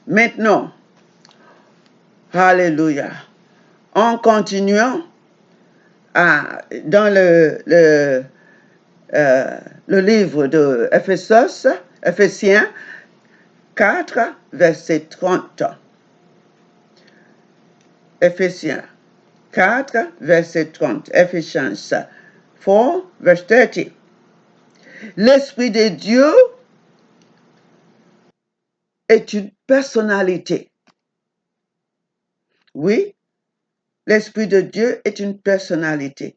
Maintenant, alléluia, en continuant dans le livre de Éphésiens 4, verset 30. Éphésiens 4, verset 30. Ephesians 4, verse 30. L'Esprit de Dieu est une personnalité. Oui, l'Esprit de Dieu est une personnalité.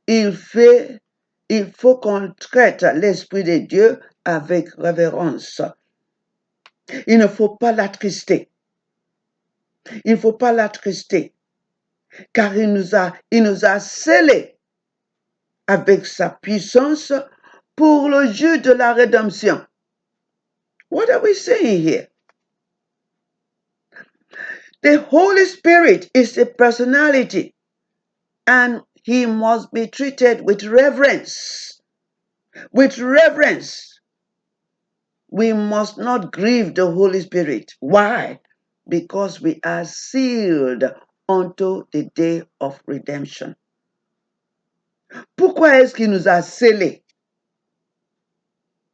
Il faut qu'on traite l'Esprit de Dieu avec révérence. Il ne faut pas l'attrister. Il ne faut pas l'attrister, car il nous a scellés avec sa puissance pour le jeu de la rédemption. What are we saying here? The Holy Spirit is a personality, and he must be treated with reverence. With reverence. We must not grieve the Holy Spirit. Why? Because we are sealed unto the day of redemption. Pourquoi est-ce qu'il nous a scellés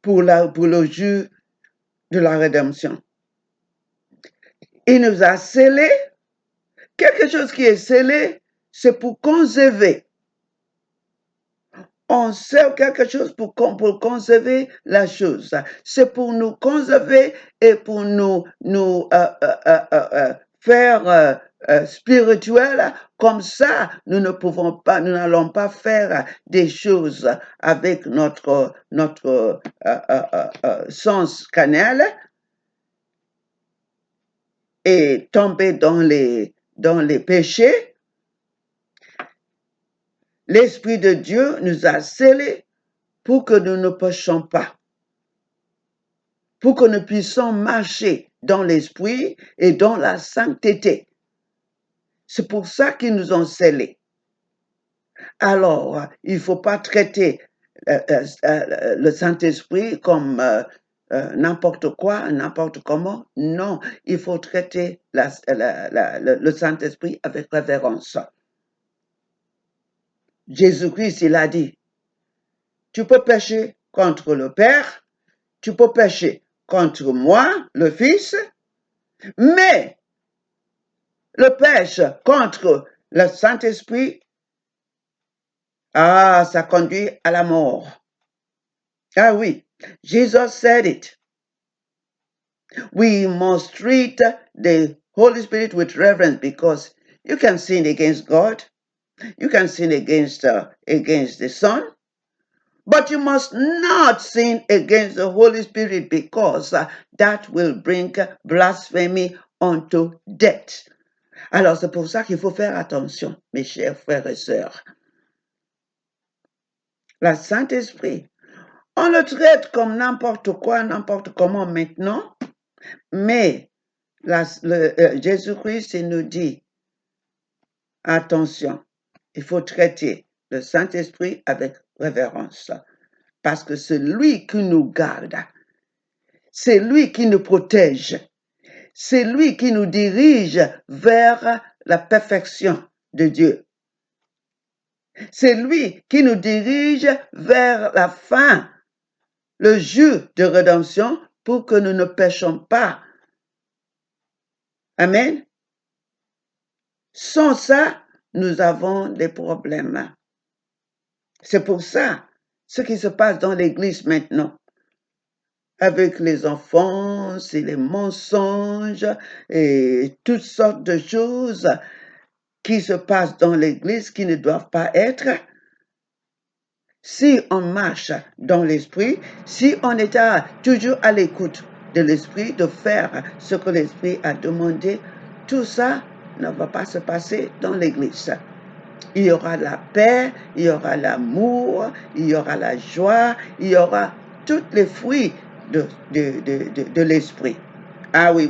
pour le jour de la rédemption? Il nous a scellés. Quelque chose qui est scellé, c'est pour conserver. On scelle quelque chose pour conserver la chose. C'est pour nous conserver et pour nous faire spirituel. Comme ça, nous n'allons pas faire des choses avec notre sens carnel et tomber dans les péchés. L'Esprit de Dieu nous a scellés pour que nous ne péchions pas, pour que nous puissions marcher dans l'Esprit et dans la sainteté. C'est pour ça qu'ils nous ont scellés. Alors, il ne faut pas traiter le Saint-Esprit comme n'importe quoi, n'importe comment. Non, il faut traiter le Saint-Esprit avec révérence. Jésus-Christ, il a dit, tu peux pécher contre le Père, tu peux pécher contre moi, le Fils, mais le péché contre le Saint-Esprit, ça conduit à la mort. Ah oui, Jesus said it. We must treat the Holy Spirit with reverence because you can sin against God, you can sin against the Son, but you must not sin against the Holy Spirit because that will bring blasphemy unto death. Alors, c'est pour ça qu'il faut faire attention, mes chers frères et sœurs. Le Saint-Esprit, on le traite comme n'importe quoi, n'importe comment maintenant, mais Jésus-Christ nous dit, attention, il faut traiter le Saint-Esprit avec révérence. Parce que c'est lui qui nous garde, c'est lui qui nous protège, c'est lui qui nous dirige vers la perfection de Dieu. C'est lui qui nous dirige vers la fin, le jour de rédemption, pour que nous ne péchions pas. Amen. Sans ça, nous avons des problèmes. C'est pour ça, ce qui se passe dans l'Église maintenant, avec les enfants, c'est les mensonges et toutes sortes de choses qui se passent dans l'Église qui ne doivent pas être. Si on marche dans l'Esprit, si on est toujours à l'écoute de l'Esprit, de faire ce que l'Esprit a demandé, tout ça ne va pas se passer dans l'Église. Il y aura la paix, il y aura l'amour, il y aura la joie, il y aura tous les fruits de l'Esprit. Ah oui.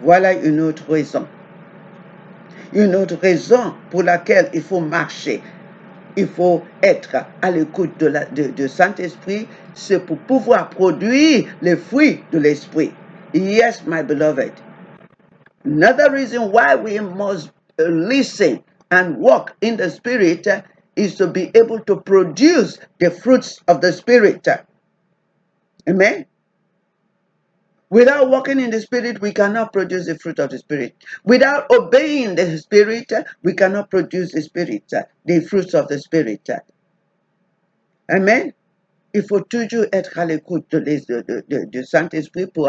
Voilà une autre raison. Une autre raison pour laquelle il faut marcher. Il faut être à l'écoute de Saint-Esprit, c'est pour pouvoir produire les fruits de l'Esprit. Yes, my beloved. Another reason why we must listen and walk in the Spirit is to be able to produce the fruits of the Spirit. Amen. Without walking in the Spirit, we cannot produce the fruit of the Spirit. Without obeying the Spirit, we cannot produce the Spirit, the fruits of the Spirit. Amen. Il faut toujours être à l'écoute du Saint-Esprit pour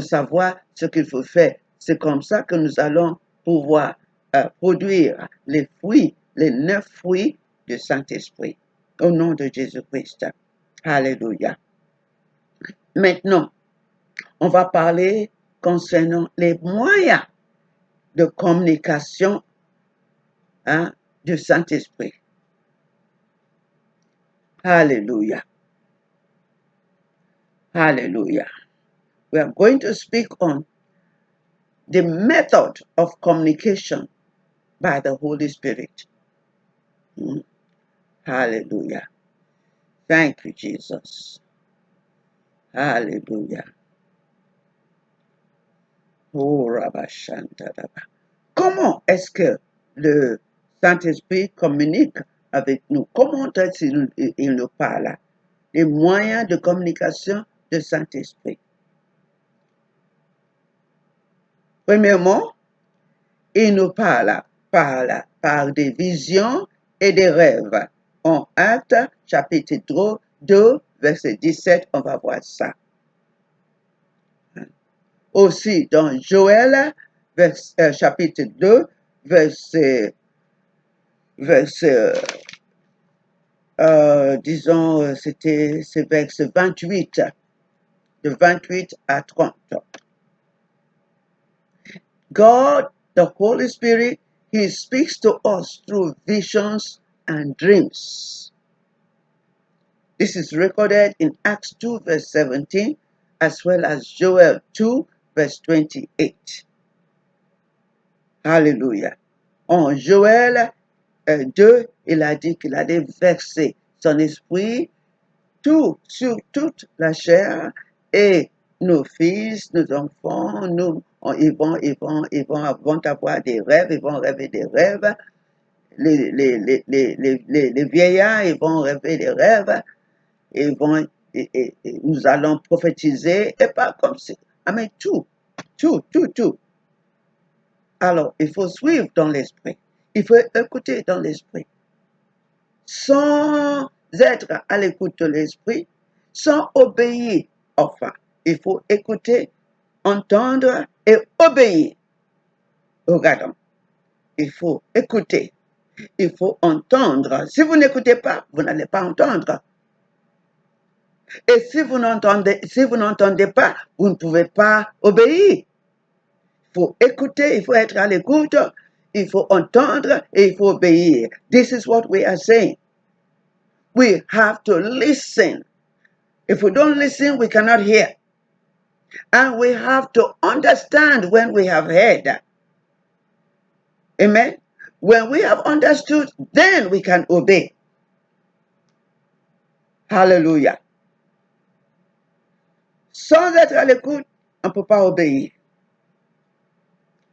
savoir ce qu'il faut faire. C'est comme ça que nous allons pouvoir produire les fruits, les 9 fruits du Saint-Esprit. Au nom de Jésus-Christ. Alléluia. Maintenant, on va parler concernant les moyens de communication du Saint-Esprit. Alléluia. Hallelujah. We are going to speak on the method of communication by the Holy Spirit. Hallelujah. Thank you, Jesus. Hallelujah. Oh, Rabashantadaba. Comment est-ce que le Saint-Esprit communique avec nous? Comment est-ce qu'il nous parle? Les moyens de communication du Saint-Esprit. Premièrement, il nous parle par des visions et des rêves. En Actes, chapitre 2, verset 17, on va voir ça. Aussi dans Joël, chapitre 2, disons, c'est verset 28, de 28 à 30. God, the Holy Spirit, He speaks to us through visions and dreams. This is recorded in Acts 2, verse 17, as well as Joel 2, verse 28. Hallelujah. En Joël 2, il a dit qu'il allait verser son esprit sur toute la chair, et nos fils, nos enfants, ils vont avoir des rêves, ils vont rêver des rêves. Les vieillards, ils vont rêver des rêves. Et nous allons prophétiser, et pas comme ça. Mais tout. Alors, il faut suivre dans l'esprit. Il faut écouter dans l'esprit. Sans être à l'écoute de l'esprit, sans obéir. Enfin, il faut écouter, entendre et obéir. Regardons. Il faut écouter. Il faut entendre. Si vous n'écoutez pas, vous n'allez pas entendre. Et si vous n'entendez pas, vous ne pouvez pas obéir. Il faut écouter, il faut être à l'écoute, il faut entendre et il faut obéir. This is what we are saying. We have to listen. If we don't listen, we cannot hear. And we have to understand when we have heard. Amen? When we have understood, then we can obey. Hallelujah. Sans être à l'écoute, on ne peut pas obéir.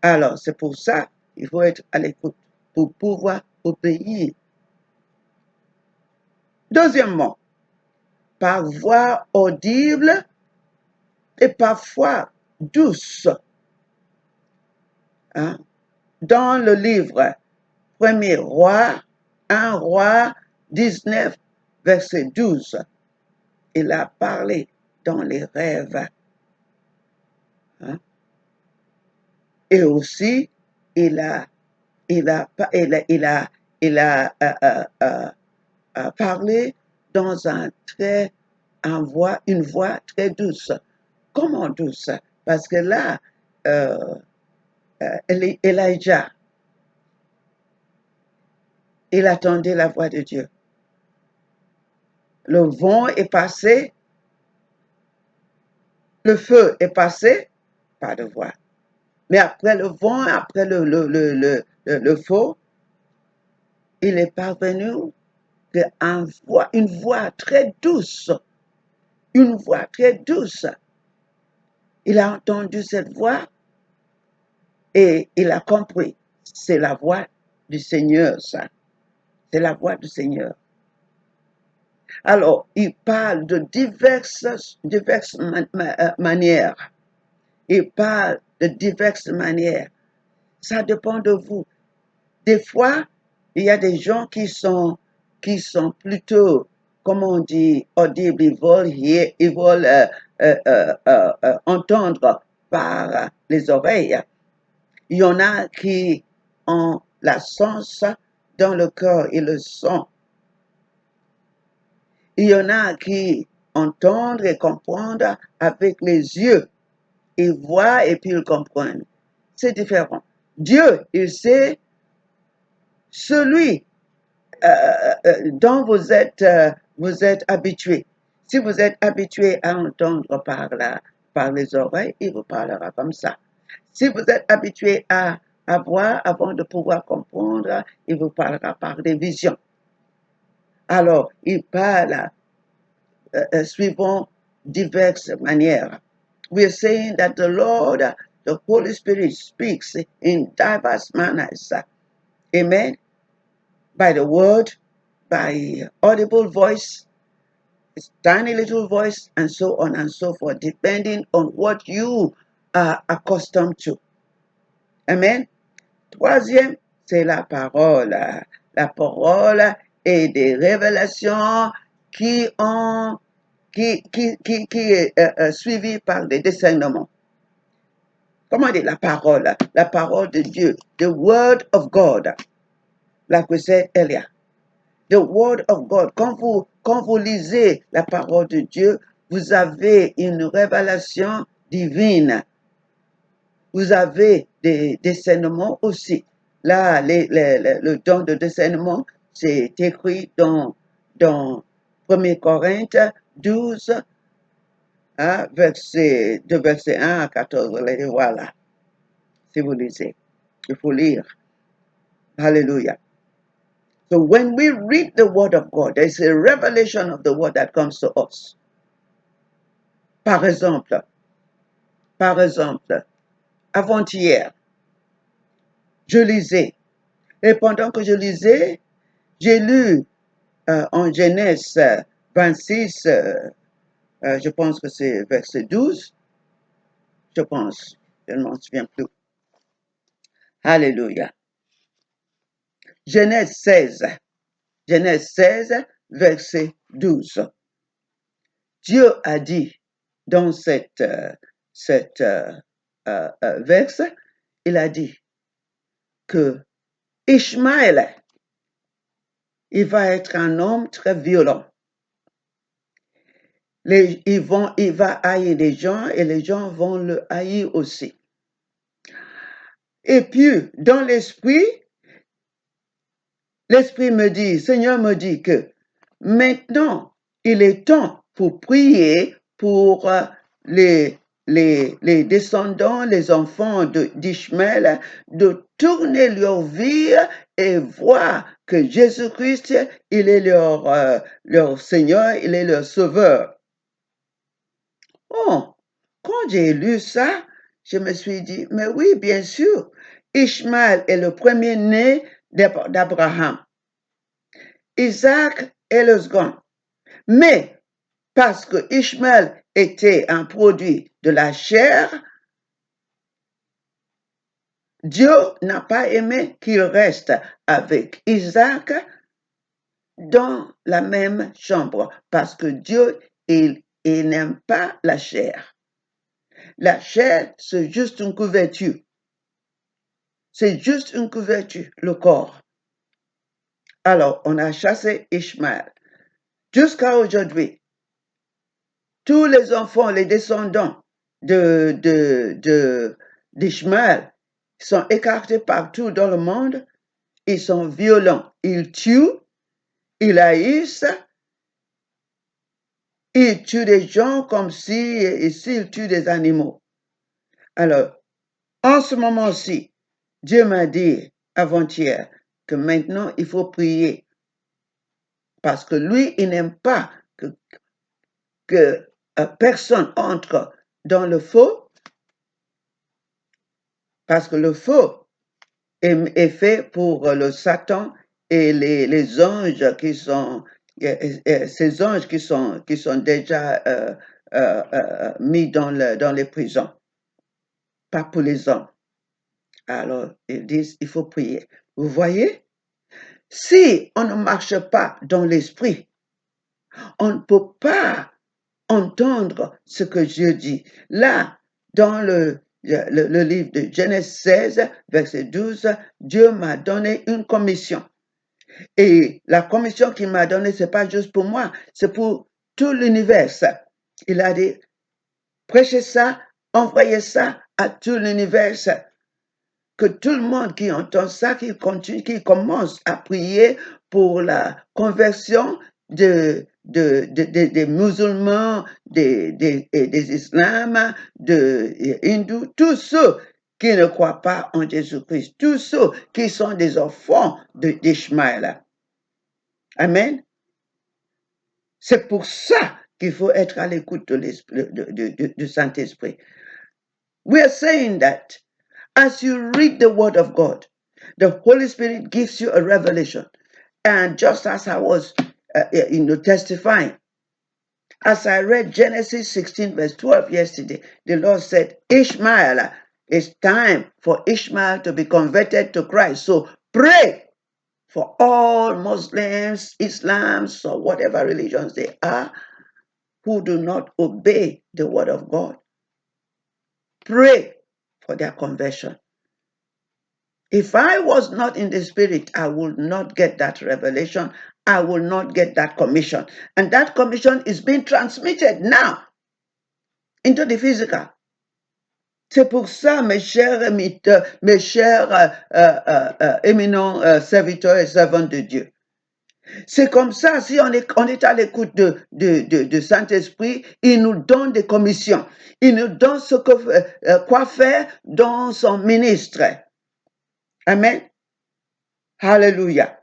Alors, c'est pour ça qu'il faut être à l'écoute pour pouvoir obéir. Deuxièmement, par voix audible et parfois douce. Dans le livre 1er Roi, 1 Roi 19, verset 12, il a parlé dans les rêves. Et aussi, il a parlé dans une voix très douce. Comment douce? Parce que là, Elijah, il attendait la voix de Dieu. Le vent est passé, le feu est passé, pas de voix. Mais après le vent, après le feu, il est parvenu une voix très douce. Une voix très douce. Il a entendu cette voix et il a compris. C'est la voix du Seigneur, ça. C'est la voix du Seigneur. Alors, il parle de diverses manières. Il parle de diverses manières. Ça dépend de vous. Des fois, il y a des gens qui sont plutôt, comment on dit, audibles, ils veulent entendre par les oreilles. Il y en a qui ont la sens dans le cœur et le son. Il y en a qui entendent et comprennent avec les yeux. Ils voient et puis ils comprennent. C'est différent. Dieu, il sait celui dont vous êtes habitué. Si vous êtes habitué à entendre par les oreilles, il vous parlera comme ça. Si vous êtes habitué à voir avant de pouvoir comprendre, il vous parlera par des visions. Alors, il parle suivant diverses manières. We are saying that the Lord, the Holy Spirit speaks in diverse manners. Amen. By the word, by audible voice, tiny little voice, and so on and so forth, depending on what you are accustomed to. Amen. Troisième, c'est la parole. La parole et des révélations qui est suivies par des discernements. Comment dire la parole de Dieu, the word of God, like we said earlier. The word of God. Quand vous lisez la parole de Dieu, vous avez une révélation divine. Vous avez des discernements aussi. Là, le don de discernement, c'est écrit dans 1 Corinthe 12, hein, de verset 1 à 14. Voilà, si vous lisez. Il faut lire. Hallelujah. So when we read the word of God, there is a revelation of the word that comes to us. Par exemple, avant-hier, je lisais. Et pendant que je lisais, j'ai lu en Genèse 26, je pense que c'est verset 12. Je pense, je ne m'en souviens plus. Alléluia. Genèse 16, verset 12. Dieu a dit dans cette verse, il a dit que Ishmaël, il va être un homme très violent. Il va haïr les gens et les gens vont le haïr aussi. Et puis, dans l'esprit me dit, Seigneur me dit que maintenant, il est temps pour prier pour les descendants, les enfants d'Ishmaël, de tourner leur vie et voir que Jésus-Christ, il est leur Seigneur, il est leur Sauveur. Oh, quand j'ai lu ça, je me suis dit, mais oui, bien sûr, Ishmaël est le premier-né d'Abraham. Isaac est le second. Mais parce que Ishmaël était un produit de la chair, Dieu n'a pas aimé qu'il reste avec Isaac dans la même chambre parce que Dieu, il n'aime pas la chair. La chair, c'est juste une couverture. C'est juste une couverture, le corps. Alors, on a chassé Ishmaël. Jusqu'à aujourd'hui, tous les enfants, les descendants d'Ishmaël sont écartés partout dans le monde. Ils sont violents. Ils tuent, ils haïssent, ils tuent des gens comme s'ils tuent des animaux. Alors, en ce moment-ci, Dieu m'a dit avant-hier que maintenant, il faut prier. Parce que lui, il n'aime pas que personne entre dans le feu Parce que le feu est fait pour le Satan et les anges qui sont, ces anges qui sont déjà mis dans les prisons, pas pour les hommes. Alors, ils disent, il faut prier. Vous voyez, si on ne marche pas dans l'esprit, on ne peut pas entendre ce que Dieu dit. Là, dans le livre de Genèse 16, verset 12, Dieu m'a donné une commission. Et la commission qu'il m'a donnée, ce n'est pas juste pour moi, c'est pour tout l'univers. Il a dit, prêchez ça, envoyez ça à tout l'univers. Que tout le monde qui entend ça, qui continue, qui commence à prier pour la conversion des musulmans, des islams, des hindous, tous ceux qui ne croient pas en Jésus-Christ, tous ceux qui sont des enfants d'Ishmaël. Amen. C'est pour ça qu'il faut être à l'écoute du Saint-Esprit. We are saying that as you read the Word of God, the Holy Spirit gives you a revelation. And just as I was testifying, as I read Genesis 16, verse 12 yesterday, the Lord said, Ishmael, it's time for Ishmael to be converted to Christ. So pray for all Muslims, Islams, or whatever religions they are, who do not obey the Word of God. Pray for their conversion. If I was not in the Spirit, I would not get that revelation. I will not get that commission. And that commission is being transmitted now into the physical. C'est pour ça, mes chers éminents serviteurs et servantes de Dieu. C'est comme ça, si on est à l'écoute de Saint-Esprit, il nous donne des commissions. Il nous donne quoi faire dans son ministre. Amen. Alléluia.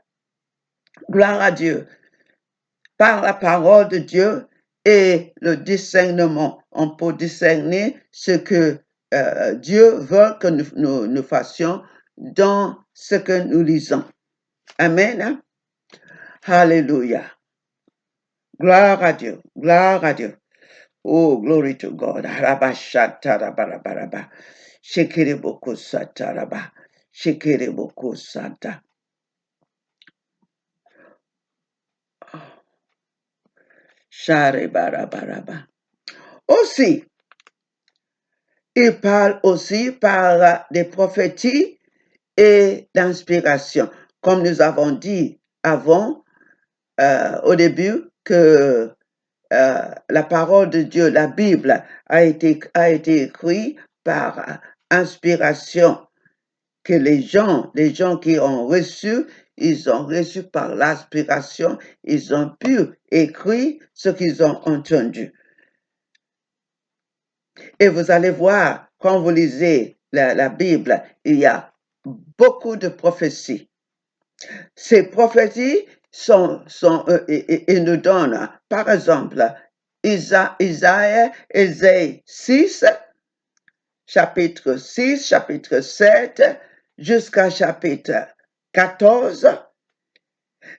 Gloire à Dieu. Par la parole de Dieu et le discernement, on peut discerner ce que Dieu veut que nous fassions dans ce que nous lisons. Amen. Alléluia. Gloire à Dieu. Gloire à Dieu. Oh, glory to God. Arabashatarabaraba. Shekiriboko sataraba. Shekiriboko sata. Sharebarabaraba. Aussi, il parle aussi par des prophéties et d'inspiration. Comme nous avons dit avant, au début, que la parole de Dieu, la Bible, a été écrite par inspiration, que les gens qui ont reçu, ils ont reçu par l'inspiration, ils ont pu écrire ce qu'ils ont entendu. Et vous allez voir, quand vous lisez la Bible, il y a beaucoup de prophéties. Ces prophéties ils nous donnent, par exemple, Isaïe 6, chapitre 6, chapitre 7, jusqu'à chapitre 14.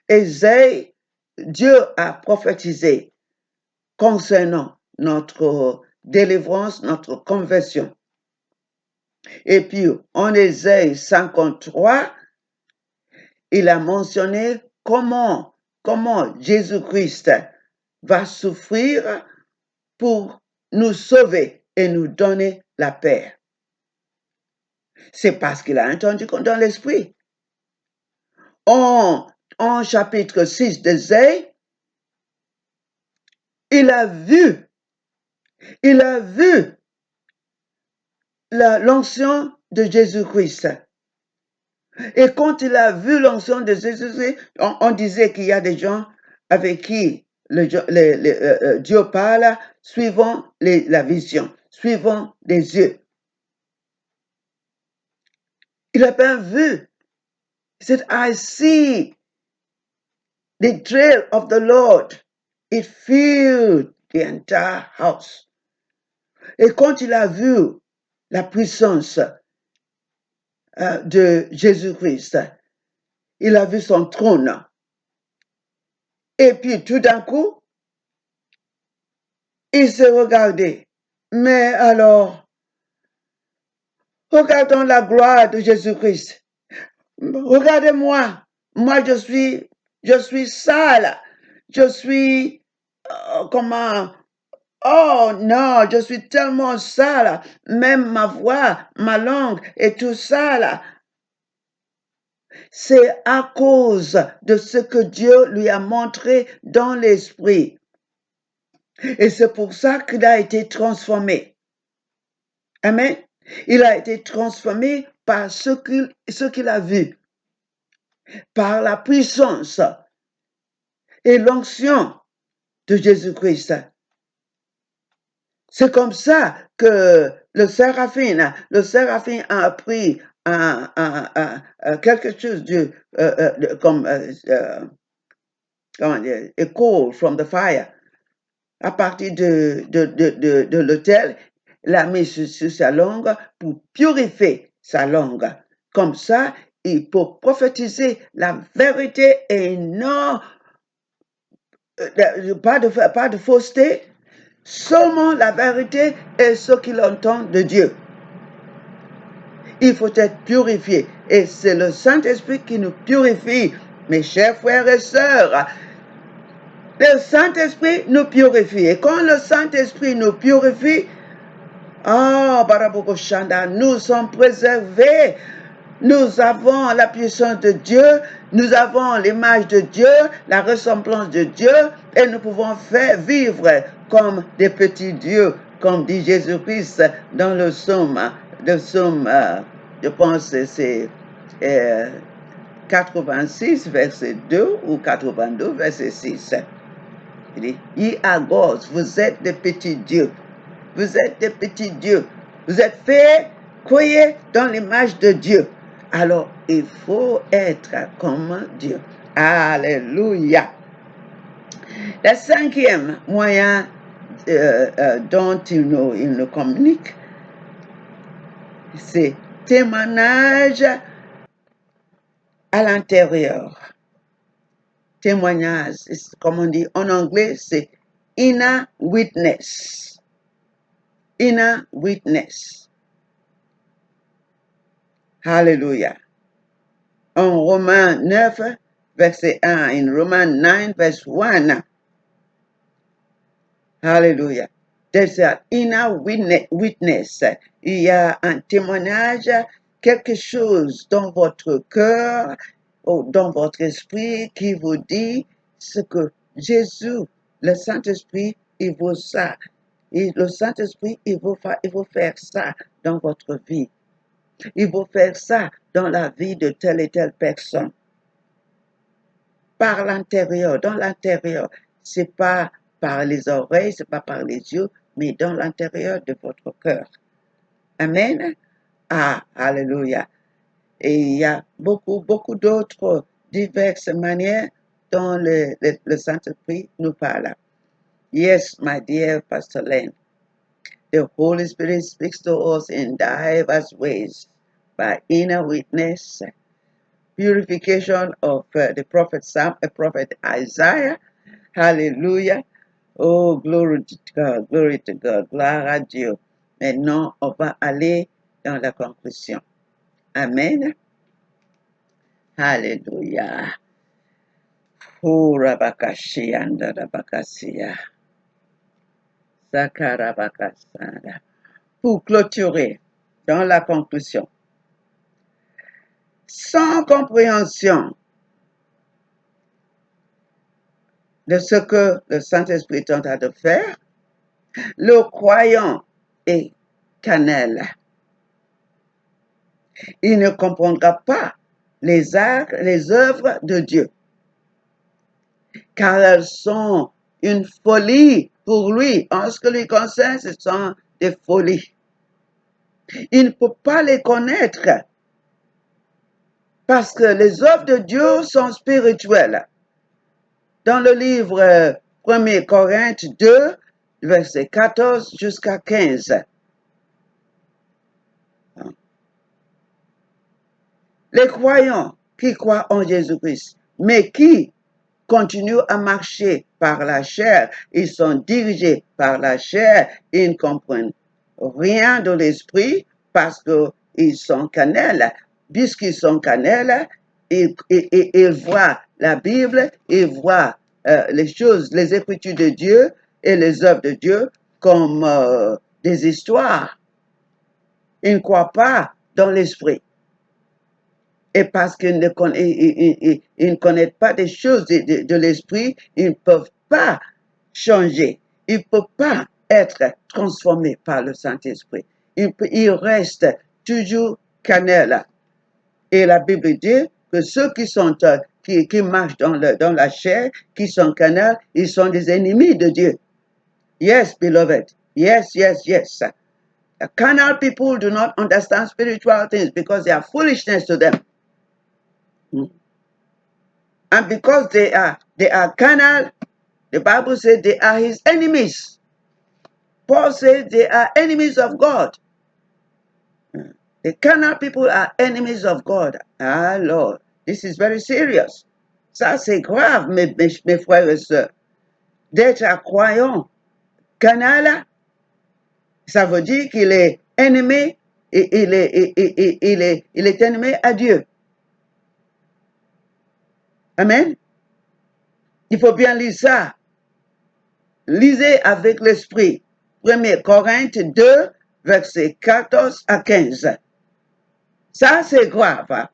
Isaïe, Dieu a prophétisé concernant notre délivrance, notre conversion. Et puis, en Ésaïe 53, il a mentionné comment Jésus-Christ va souffrir pour nous sauver et nous donner la paix. C'est parce qu'il a entendu dans l'esprit. En chapitre 6 d'Ésaïe, il a vu l'onction de Jésus-Christ. Et quand il a vu l'onction de Jésus-Christ, on disait qu'il y a des gens avec qui Dieu parle suivant la vision, suivant les yeux. Il a bien vu. He said, I see the trail of the Lord. It filled the entire house. Et quand il a vu la puissance de Jésus-Christ. Il a vu son trône. Et puis tout d'un coup, il s'est regardé. Mais alors, regardons la gloire de Jésus-Christ. Regardez-moi. Moi, je suis sale. Je suis, comment, oh non, je suis tellement sale. Même ma voix, ma langue est tout sale. C'est à cause de ce que Dieu lui a montré dans l'esprit. Et c'est pour ça qu'il a été transformé. Amen. Il a été transformé par ce qu'il a vu, par la puissance et l'onction de Jésus-Christ. C'est comme ça que le séraphine a appris quelque chose comme comment dire, a coal from the fire. À partir de l'autel, il a mis sur sa langue pour purifier sa langue. Comme ça, il peut prophétiser la vérité et non pas de fausseté, seulement la vérité et ce qu'il entend de Dieu. Il faut être purifié et c'est le Saint-Esprit qui nous purifie, mes chers frères et sœurs. Le Saint-Esprit nous purifie et quand le Saint-Esprit nous purifie, nous sommes préservés. Nous avons la puissance de Dieu, nous avons l'image de Dieu, la ressemblance de Dieu, et nous pouvons vivre comme des petits dieux, comme dit Jésus-Christ dans le psaume, je pense que c'est 86, verset 2 ou 82, verset 6. Il dit, Ye are gods, vous êtes des petits dieux. Vous êtes des petits dieux. Vous êtes faits, croyez dans l'image de Dieu. Alors, il faut être comme Dieu. Alléluia. Le cinquième moyen dont il nous communique, c'est témoignage à l'intérieur. Témoignage, comme on dit en anglais, c'est inner witness. Inner witness. Alléluia. En Romains 9, verset 1, in Romans 9, verse 1. Alléluia. There's an inner witness. Il y a un témoignage, quelque chose dans votre cœur, ou dans votre esprit qui vous dit ce que Jésus, le Saint-Esprit, il veut ça. Et le Saint-Esprit, il veut faire ça dans votre vie. Il veut faire ça dans la vie de telle et telle personne. Par l'intérieur, dans l'intérieur. C'est pas par les oreilles, c'est pas par les yeux, mais dans l'intérieur de votre cœur. Amen. Alléluia. Et il y a beaucoup d'autres diverses manières dont le Saint-Esprit nous parle. Yes, my dear Pastor Len, the Holy Spirit speaks to us in diverse ways by inner witness, purification of the prophet Isaiah. Hallelujah. Oh, glory to God, gloire à Dieu. Maintenant, on va aller dans la conclusion. Amen. Hallelujah. Oh, Rabakashi and Rabakasia. Sakarabakasada. Pour clôturer dans la conclusion, sans compréhension de ce que le Saint-Esprit est en train de faire, le croyant est cannelle. Il ne comprendra pas les œuvres de Dieu, car elles sont une folie pour lui. En ce que lui concerne, ce sont des folies. Il ne peut pas les connaître parce que les œuvres de Dieu sont spirituelles. Dans le livre 1 Corinthe 2, verset 14 jusqu'à 15. Les croyants qui croient en Jésus-Christ, mais qui continuent à marcher par la chair, ils sont dirigés par la chair, ils ne comprennent rien de l'esprit parce qu'ils sont carnels. Puisqu'ils sont carnels, ils voient la Bible, ils voient les choses, les Écritures de Dieu et les œuvres de Dieu comme des histoires. Ils ne croient pas dans l'esprit. Et parce qu'ils ne connaissent pas des choses de l'esprit, ils ne peuvent pas changer. Ils ne peuvent pas être transformés par le Saint-Esprit. Ils restent toujours carnels. Et la Bible dit que ceux qui marchent dans la chair, qui sont carnels, ils sont des ennemis de Dieu. Yes, beloved. Yes, yes, yes. Carnal people do not understand spiritual things because they are foolishness to them. And because they are carnal, the Bible says they are his enemies. Paul says they are enemies of God. The carnal people are enemies of God. Ah, Lord, this is very serious. Ça, c'est grave, mes frères et sœurs. D'être un croyant carnal, ça veut dire qu'il est ennemi, et il est ennemi à Dieu. Amen. Il faut bien lire ça. Lisez avec l'esprit. 1 Corinthiens 2, versets 14 à 15. Ça, c'est grave. Il ne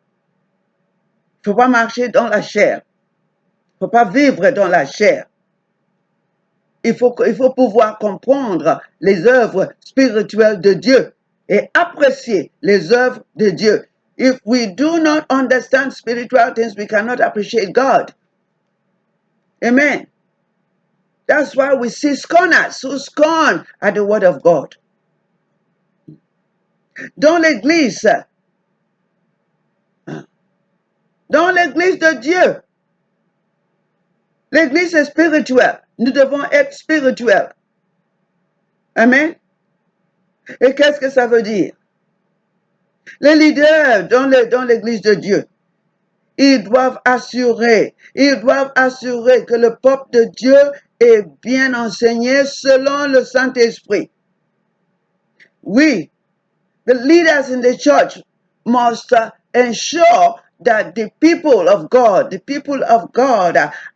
faut pas marcher dans la chair. Il ne faut pas vivre dans la chair. Il faut pouvoir comprendre les œuvres spirituelles de Dieu et apprécier les œuvres de Dieu. If we do not understand spiritual things, we cannot appreciate God. Amen. That's why we see scorners who scorn at the word of God. Dans l'église de Dieu, l'église est spirituelle. Nous devons être spirituels. Amen. Et qu'est-ce que ça veut dire? Les leaders dans l'église de Dieu, ils doivent assurer que le peuple de Dieu est bien enseigné selon le Saint-Esprit. We, the leaders in the church, must ensure that the people of God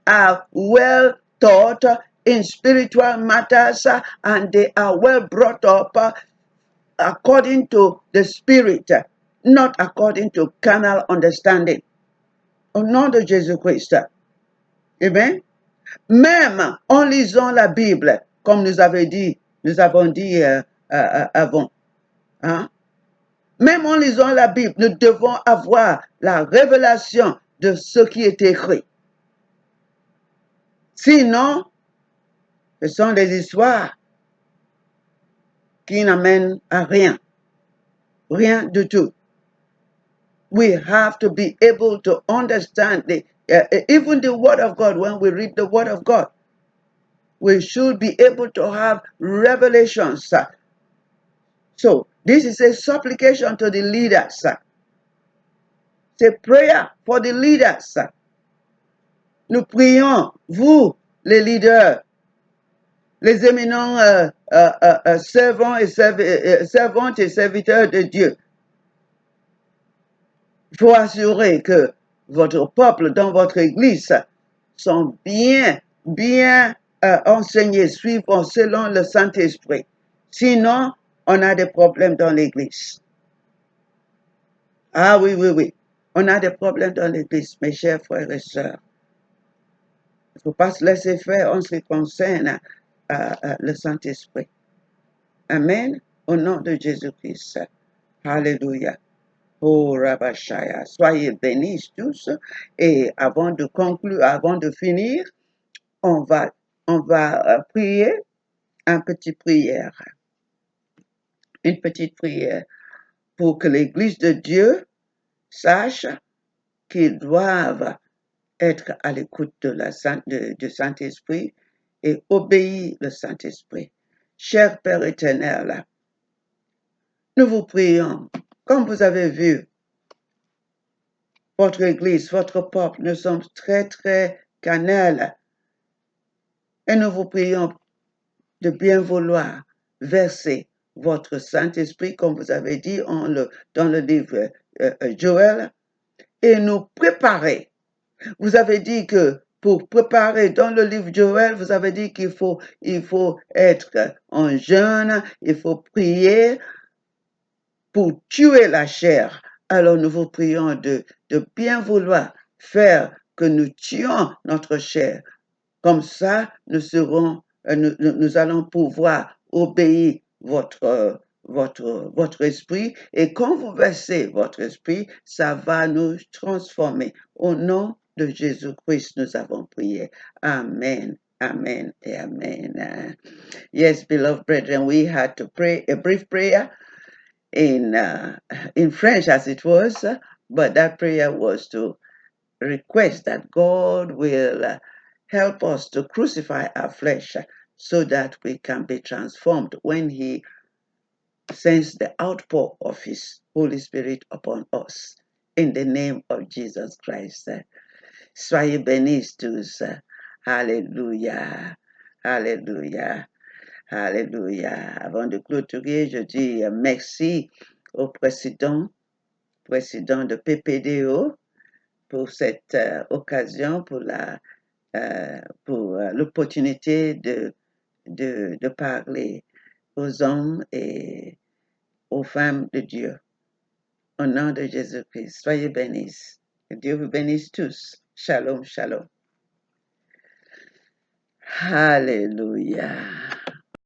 are well taught in spiritual matters and they are well brought up according to the Spirit, not according to carnal understanding. Au nom de Jésus-Christ. Amen. Même en lisant la Bible, comme nous avons dit avant, hein? Même en lisant la Bible, nous devons avoir la révélation de ce qui est écrit. Sinon, ce sont des histoires qui n'amènent à rien. Rien du tout. We have to be able to understand even the Word of God. When we read the Word of God, we should be able to have revelations. So, this is a supplication to the leaders. C'est a prayer for the leaders. Nous prions, vous, les leaders, les éminents servantes et serviteurs de Dieu. Il faut assurer que votre peuple dans votre église sont bien enseignés, suivant selon le Saint-Esprit. Sinon, on a des problèmes dans l'église. Ah oui. On a des problèmes dans l'église, mes chers frères et sœurs. Il ne faut pas se laisser faire en ce qui concerne le Saint-Esprit. Amen. Au nom de Jésus-Christ. Alléluia. Oh, Rabashaya, soyez bénis tous. Et avant de conclure, avant de finir, on va prier une petite prière pour que l'Église de Dieu sache qu'ils doivent être à l'écoute du Saint-Esprit et obéir le Saint-Esprit. Cher Père éternel, nous vous prions, comme vous avez vu, votre Église, votre peuple, nous sommes très, très canals. Et nous vous prions de bien vouloir verser votre Saint-Esprit, comme vous avez dit dans le livre Joël, et nous préparer. Vous avez dit que pour préparer dans le livre Joël, vous avez dit qu'il faut être en jeûne, il faut prier pour tuer la chair. Alors nous vous prions de bien vouloir faire que nous tuions notre chair. Comme ça, nous allons pouvoir obéir votre esprit. Et quand vous versez votre esprit, ça va nous transformer. Au nom de Jésus-Christ, nous avons prié. Amen. Amen. Amen. Yes, beloved brethren, we had to pray a brief prayer in French as it was, but that prayer was to request that God will help us to crucify our flesh so that we can be transformed when He sends the outpour of His Holy Spirit upon us. In the name of Jesus Christ. Soyez bénis tous. Alléluia. Alléluia. Alléluia. Avant de clôturer, je dis merci au président de PPDO pour cette occasion, pour l'opportunité de parler aux hommes et aux femmes de Dieu. Au nom de Jésus-Christ, soyez bénis. Que Dieu vous bénisse tous. Shalom, shalom. Alléluia.